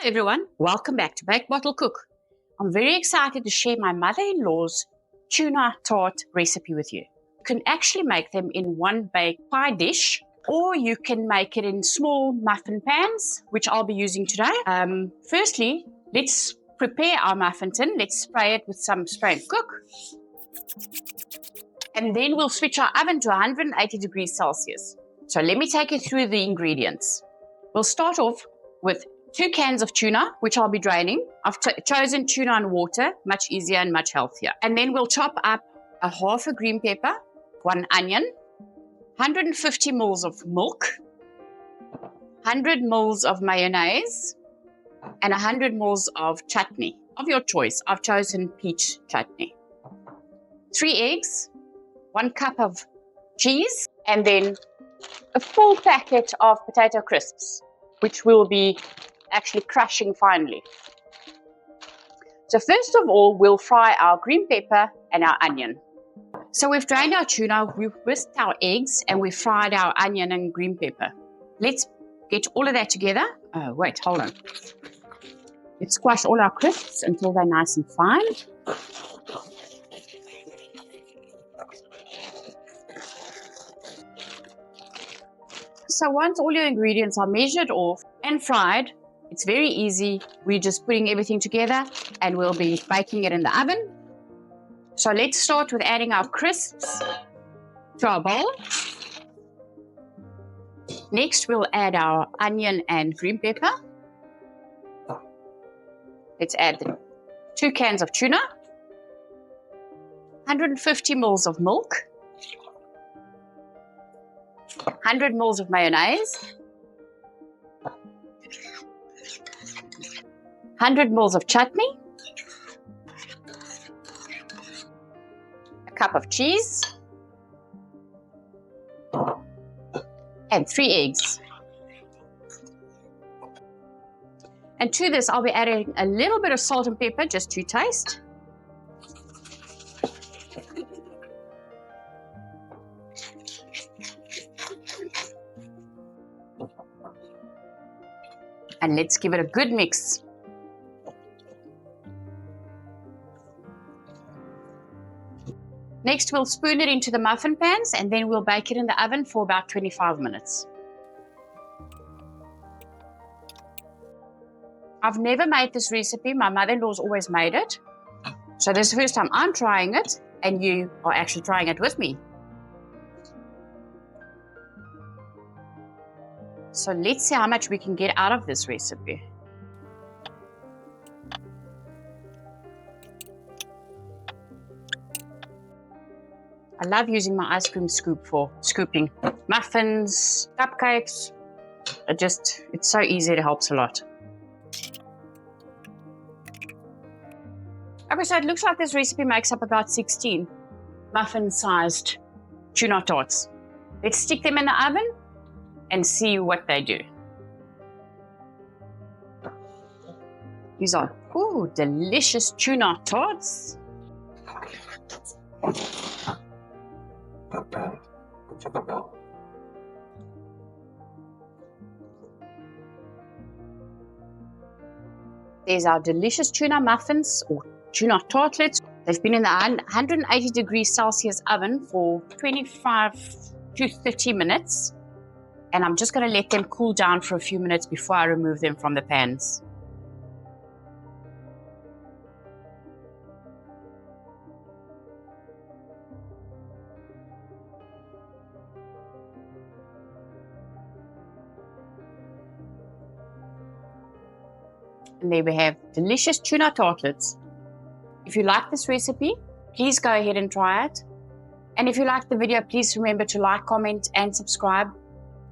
everyone, welcome back to Bake Bottle Cook. I'm very excited to share my mother-in-law's tuna tart recipe with you. You can actually make them in one baked pie dish, or you can make it in small muffin pans, which I'll be using today. Firstly, let's prepare our muffin tin. Let's spray it with some spray and cook. And then we'll switch our oven to 180 degrees Celsius. So let me take you through the ingredients. We'll start off with 2 cans of tuna, which I'll be draining. I've chosen tuna and water, much easier and much healthier. And then we'll chop up a half a green pepper, 1 onion, 150 ml of milk, 100 ml of mayonnaise, and 100 ml of chutney of your choice. I've chosen peach chutney. 3 eggs, 1 cup of cheese, and then a full packet of potato crisps, which we'll be actually crushing finely. So first of all, we'll fry our green pepper and our onion. So we've drained our tuna, we've whisked our eggs, and we've fried our onion and green pepper. Let's get all of that together. Oh, wait, hold on. Let's squash all our crisps until they're nice and fine. So once all your ingredients are measured off and fried, it's very easy. We're just putting everything together and we'll be baking it in the oven. So let's start with adding our crisps to our bowl. Next, we'll add our onion and green pepper. Let's add 2 cans of tuna, 150 ml of milk, 100 ml of mayonnaise, 100 ml of chutney, a cup of cheese, and 3 eggs. And to this, I'll be adding a little bit of salt and pepper just to taste. And let's give it a good mix. Next, we'll spoon it into the muffin pans and then we'll bake it in the oven for about 25 minutes. I've never made this recipe. My mother-in-law's always made it. So this is the first time I'm trying it, and you are actually trying it with me. So let's see how much we can get out of this recipe. I love using my ice cream scoop for scooping muffins, cupcakes. It's so easy, it helps a lot. Okay, so it looks like this recipe makes up about 16 muffin-sized tuna tarts. Let's stick them in the oven and see what they do. These are, delicious tuna tarts. There's our delicious tuna muffins or tuna tartlets. They've been in the 180 degrees Celsius oven for 25 to 30 minutes. And I'm just going to let them cool down for a few minutes before I remove them from the pans. And there we have delicious tuna tartlets. If you like this recipe, please go ahead and try it. And if you like the video, please remember to like, comment, and subscribe.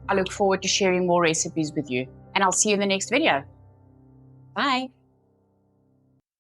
I look forward to sharing more recipes with you. And I'll see you in the next video. Bye.